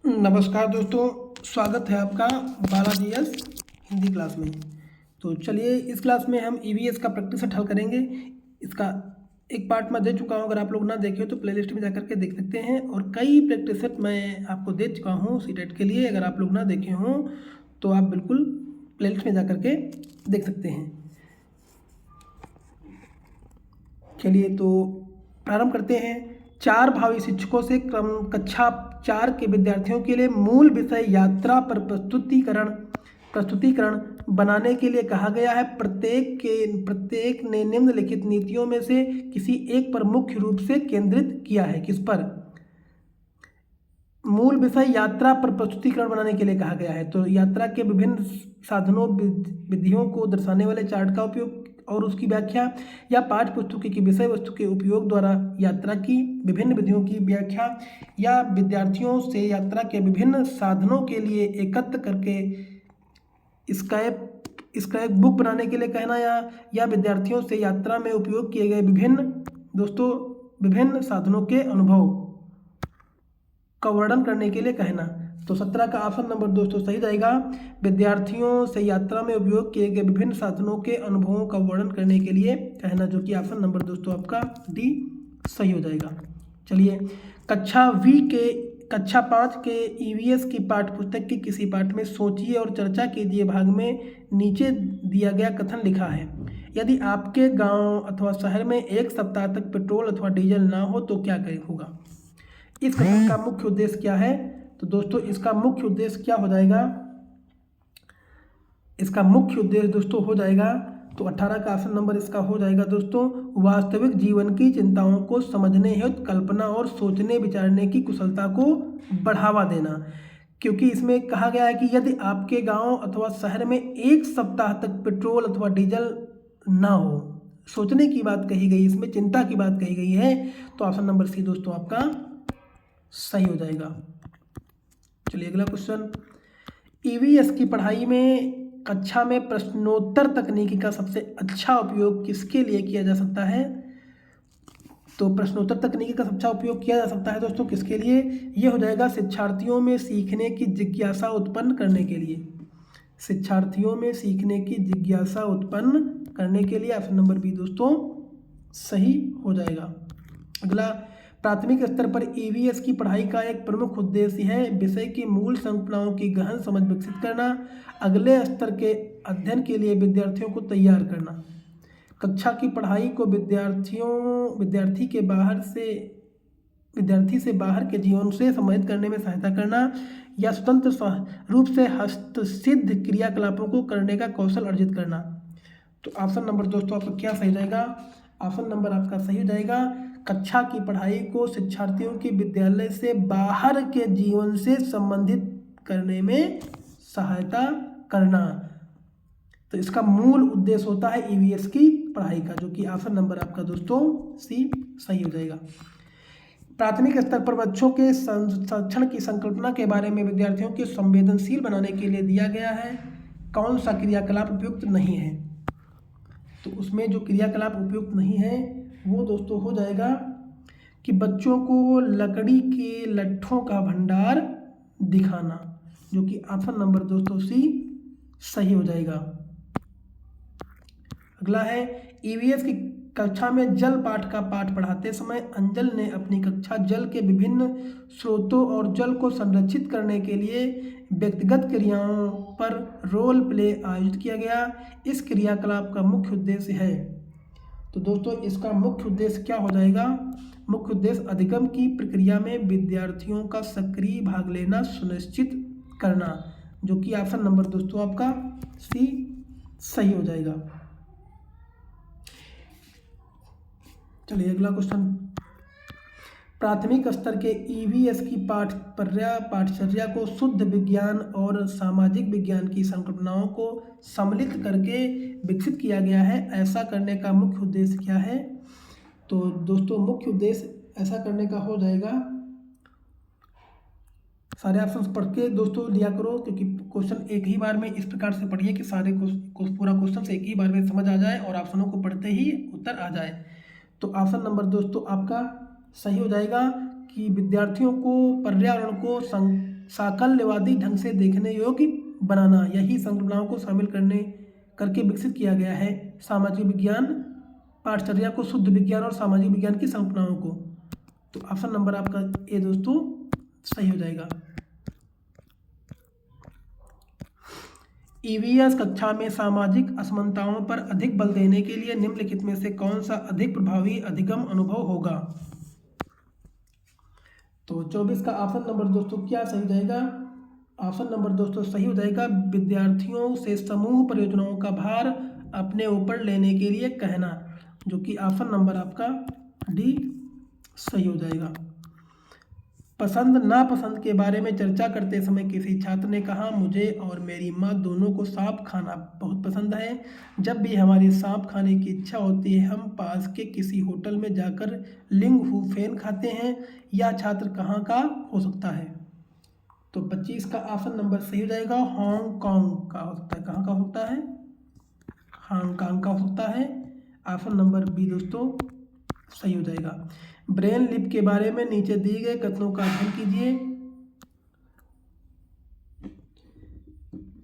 नमस्कार दोस्तों, स्वागत है आपका बालाजी एस हिंदी क्लास में। तो चलिए, इस क्लास में हम ईवीएस का प्रैक्टिस सेट हल करेंगे। इसका एक पार्ट मैं दे चुका हूं, अगर आप लोग ना देखे हो तो प्लेलिस्ट में जाकर के देख सकते हैं। और कई प्रैक्टिस सेट मैं आपको दे चुका हूं सीटेट के लिए, अगर आप लोग ना देखे हों तो आप बिल्कुल प्लेलिस्ट में जाकर के देख सकते हैं। चलिए तो प्रारंभ करते हैं। 4 भावी शिक्षकों से क्रम कक्षा 4 के विद्यार्थियों के लिए मूल विषय यात्रा पर प्रस्तुतिकरण बनाने के लिए कहा गया है। प्रत्येक ने निम्नलिखित नीतियों में से किसी एक पर मुख्य रूप से केंद्रित किया है। किस पर? मूल विषय यात्रा पर प्रस्तुतिकरण बनाने के लिए कहा गया है। तो यात्रा के विभिन्न साधनों विधियों को दर्शाने वाले चार्ट का उपयोग और उसकी व्याख्या, या पाठ्य पुस्तक की विषय वस्तु के उपयोग द्वारा यात्रा की विभिन्न विधियों की व्याख्या, या विद्यार्थियों से यात्रा के विभिन्न साधनों के लिए एकत्र करके इसका एक बुक बनाने के लिए कहना, या विद्यार्थियों से यात्रा में उपयोग किए गए विभिन्न साधनों के अनुभव का वर्णन करने के लिए कहना। तो 17 का ऑप्शन नंबर दोस्तों सही जाएगा। विद्यार्थियों से यात्रा में उपयोग किए गए विभिन्न साधनों के अनुभवों का वर्णन करने के लिए कहना, जो कि ऑप्शन नंबर दोस्तों आपका डी सही हो जाएगा। चलिए, कक्षा 5 के ईवीएस की पाठ्यपुस्तक के किसी पाठ में सोचिए और चर्चा कीजिए भाग में नीचे दिया गया कथन लिखा है। यदि आपके गांव अथवा शहर में 1 सप्ताह तक पेट्रोल अथवा डीजल ना हो तो क्या होगा? इस कथन का मुख्य उद्देश्य क्या है? तो दोस्तों इसका मुख्य उद्देश्य क्या हो जाएगा? इसका मुख्य उद्देश्य दोस्तों हो जाएगा, तो 18 का ऑप्शन नंबर इसका हो जाएगा दोस्तों, वास्तविक जीवन की चिंताओं को समझने हेतु कल्पना और सोचने विचारने की कुशलता को बढ़ावा देना। क्योंकि इसमें कहा गया है कि यदि आपके गांव अथवा शहर में 1 सप्ताह तक पेट्रोल अथवा डीजल ना हो, सोचने की बात कही गई, इसमें चिंता की बात कही गई है, तो ऑप्शन नंबर सी दोस्तों आपका सही हो जाएगा। चलिए अगला क्वेश्चन, ईवीएस की पढ़ाई में कक्षा में प्रश्नोत्तर तकनीकी का सबसे अच्छा उपयोग किसके लिए किया जा सकता है? तो प्रश्नोत्तर तकनीकी का सबसे उपयोग किया जा सकता है दोस्तों किसके लिए? ये हो जाएगा शिक्षार्थियों में सीखने की जिज्ञासा उत्पन्न करने के लिए। शिक्षार्थियों में सीखने की जिज्ञासा उत्पन्न करने के लिए ऑप्शन नंबर बी दोस्तों सही हो जाएगा। अगला, प्राथमिक स्तर पर ईवीएस की पढ़ाई का एक प्रमुख उद्देश्य है विषय की मूल संकल्पनाओं की गहन समझ विकसित करना, अगले स्तर के अध्ययन के लिए विद्यार्थियों को तैयार करना। कक्षा की पढ़ाई को विद्यार्थी से बाहर के जीवन से संबंधित करने में सहायता करना, या स्वतंत्र रूप से हस्तसिद्ध क्रियाकलापों को करने का कौशल अर्जित करना। तो ऑप्शन नंबर दोस्तों आपका क्या सही जाएगा? ऑप्शन नंबर आपका सही हो जाएगा, कक्षा की पढ़ाई को शिक्षार्थियों की विद्यालय से बाहर के जीवन से संबंधित करने में सहायता करना। तो इसका मूल उद्देश्य होता है ईवीएस की पढ़ाई का, जो कि ऑप्शन नंबर आपका दोस्तों सी सही हो जाएगा। प्राथमिक स्तर पर बच्चों के संरक्षण की संकल्पना के बारे में विद्यार्थियों को संवेदनशील बनाने के लिए दिया गया है। कौन सा क्रियाकलाप उपयुक्त नहीं है? तो उसमें जो क्रियाकलाप उपयुक्त नहीं है वो दोस्तों हो जाएगा कि बच्चों को लकड़ी के लट्ठों का भंडार दिखाना, जो कि ऑप्शन नंबर दोस्तों सी सही हो जाएगा। अगला है, ईवीएस की कक्षा में जल पाठ का पाठ पढ़ाते समय अंजल ने अपनी कक्षा जल के विभिन्न स्रोतों और जल को संरक्षित करने के लिए व्यक्तिगत क्रियाओं पर रोल प्ले आयोजित किया गया। इस क्रियाकलाप का मुख्य उद्देश्य है। तो दोस्तों इसका मुख्य उद्देश्य क्या हो जाएगा? मुख्य उद्देश्य अधिगम की प्रक्रिया में विद्यार्थियों का सक्रिय भाग लेना सुनिश्चित करना, जो कि ऑप्शन नंबर दोस्तों आपका सी सही हो जाएगा। चलिए अगला क्वेश्चन, प्राथमिक स्तर के ईवीएस की पाठचर्या को शुद्ध विज्ञान और सामाजिक विज्ञान की संकल्पनाओं को सम्मिलित करके विकसित किया गया है। ऐसा करने का मुख्य उद्देश्य क्या है? तो दोस्तों मुख्य उद्देश्य ऐसा करने का हो जाएगा, सारे ऑप्शन पढ़ के दोस्तों लिया करो, क्योंकि क्वेश्चन एक ही बार में इस प्रकार से पढ़िए कि सारे पूरा क्वेश्चन से एक ही बार में समझ आ जाए और ऑप्शनों को पढ़ते ही उत्तर आ जाए। तो ऑप्शन नंबर दोस्तों आपका सही हो जाएगा कि विद्यार्थियों को पर्यावरण को साकल्यवादी ढंग से देखने योग्य बनाना, यही संकल्पनाओं को शामिल करके विकसित किया गया है सामाजिक विज्ञान पाठचर्या को, शुद्ध विज्ञान और सामाजिक विज्ञान की संकल्पनाओं को। तो ऑप्शन नंबर आपका ए दोस्तों सही हो जाएगा। ईवीएस कक्षा में सामाजिक असमानताओं पर अधिक बल देने के लिए निम्नलिखित में से कौन सा अधिक प्रभावी अधिगम अनुभव होगा? तो 24 का ऑप्शन नंबर दोस्तों क्या सही हो जाएगा? ऑप्शन नंबर दोस्तों सही हो जाएगा विद्यार्थियों से समूह परियोजनाओं का भार अपने ऊपर लेने के लिए कहना, जो कि ऑप्शन नंबर आपका डी सही हो जाएगा। पसंद नापसंद के बारे में चर्चा करते समय किसी छात्र ने कहा, मुझे और मेरी माँ दोनों को सांप खाना बहुत पसंद है। जब भी हमारी सांप खाने की इच्छा होती है हम पास के किसी होटल में जाकर लिंग हू फेन खाते हैं। यह छात्र कहाँ का हो सकता है? तो 25 का ऑप्शन नंबर सही हो जाएगा, हांगकांग का हो सकता है। कहाँ का हो सकता है? हांगकांग का हो सकता है। ऑप्शन नंबर बी दोस्तों सही हो जाएगा। ब्रेन लिप के बारे में नीचे दिए गए कथनों का अध्ययन कीजिए।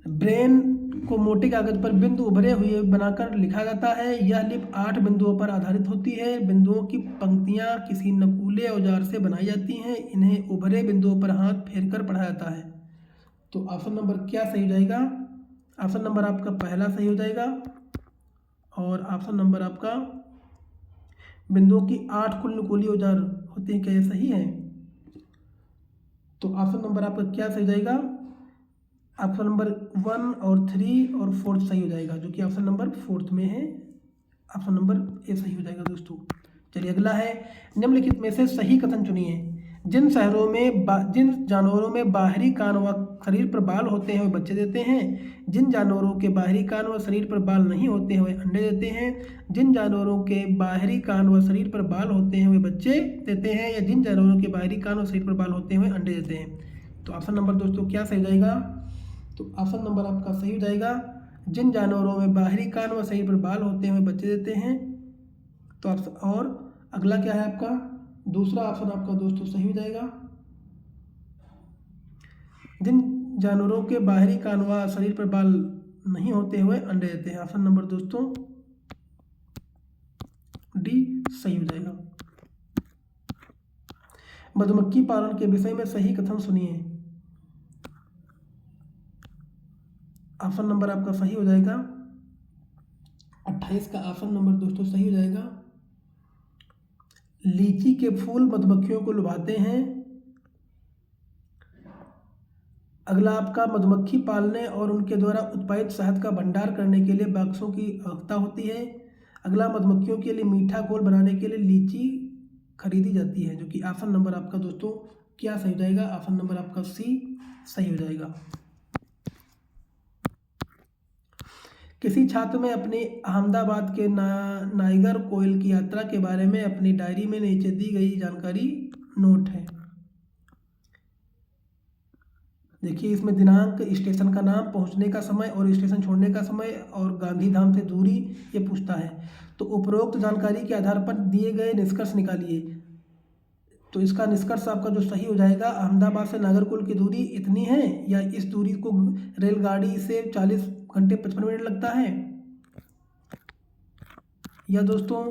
ब्रेन को मोटे कागज पर बिंदु उभरे हुए बनाकर लिखा जाता है। यह लिप 8 बिंदुओं पर आधारित होती है। बिंदुओं की पंक्तियां किसी नुकीले औजार से बनाई जाती हैं। इन्हें उभरे बिंदुओं पर हाथ फेरकर पढ़ा जाता है। तो ऑप्शन नंबर क्या सही हो जाएगा? ऑप्शन नंबर आपका पहला सही हो जाएगा और ऑप्शन नंबर आपका बिंदुओं की 8 कुल नुकीले औजार होते हैं, क्या ये सही है? तो ऑप्शन नंबर आपका क्या सही हो जाएगा? ऑप्शन नंबर 1 और 3 और 4 सही हो जाएगा, जो कि ऑप्शन नंबर 4 में है। ऑप्शन नंबर ए सही हो जाएगा दोस्तों। चलिए अगला है, निम्नलिखित में से सही कथन चुनिए। जिन जानवरों में बाहरी कान व शरीर पर बाल होते हैं वे बच्चे देते हैं। जिन जानवरों के बाहरी कान व शरीर पर बाल नहीं होते हैं वे अंडे देते हैं। जिन जानवरों के बाहरी कान व शरीर पर बाल होते हैं वे बच्चे देते हैं, या जिन जानवरों के बाहरी कान व शरीर पर बाल होते हैं वे अंडे देते हैं। तो ऑप्शन नंबर दोस्तों क्या सही हो जाएगा? तो ऑप्शन नंबर आपका सही हो जाएगा, जिन जानवरों में बाहरी कान व शरीर पर बाल होते हैं वे बच्चे देते हैं। तो और अगला क्या है आपका? दूसरा ऑप्शन आपका दोस्तों सही हो जाएगा, जिन जानवरों के बाहरी कान व शरीर पर बाल नहीं होते हुए अंडे देते हैं। ऑप्शन नंबर दोस्तों डी सही हो जाएगा। मधुमक्खी पालन के विषय में सही कथन सुनिए। ऑप्शन नंबर आपका सही हो जाएगा 28 का ऑप्शन नंबर दोस्तों सही हो जाएगा। लीची के फूल मधुमक्खियों को लुभाते हैं। अगला आपका मधुमक्खी पालने और उनके द्वारा उत्पादित शहद का भंडार करने के लिए बक्सों की आवश्यकता होती है। अगला मधुमक्खियों के लिए मीठा घोल बनाने के लिए लीची खरीदी जाती है, जो कि ऑप्शन नंबर आपका दोस्तों क्या सही हो जाएगा? ऑप्शन नंबर आपका सी सही हो जाएगा। किसी छात्र में अपनी अहमदाबाद के नाइगर कोयल की यात्रा के बारे में अपनी डायरी में नीचे दी गई जानकारी नोट है। देखिए इसमें दिनांक, स्टेशन का नाम, पहुंचने का समय और स्टेशन छोड़ने का समय और गांधीधाम से दूरी ये पूछता है। तो उपरोक्त जानकारी के आधार पर दिए गए निष्कर्ष निकालिए। तो इसका निष्कर्ष आपका जो सही हो जाएगा, अहमदाबाद से नागरकोइल की दूरी इतनी है, या इस दूरी को रेलगाड़ी से 40 घंटे 55 मिनट लगता है, या दोस्तों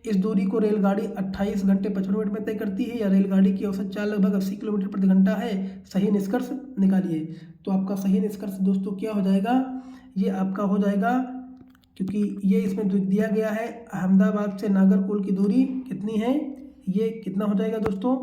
इस दूरी को रेलगाड़ी 28 घंटे 55 मिनट में तय करती है, या रेलगाड़ी की औसत चाल लगभग 80 किलोमीटर प्रति घंटा है। सही निष्कर्ष निकालिए। तो आपका सही निष्कर्ष दोस्तों क्या हो जाएगा? ये आपका हो जाएगा, क्योंकि ये इसमें दिया गया है अहमदाबाद से नागरकोइल की दूरी कितनी है, ये कितना हो जाएगा दोस्तों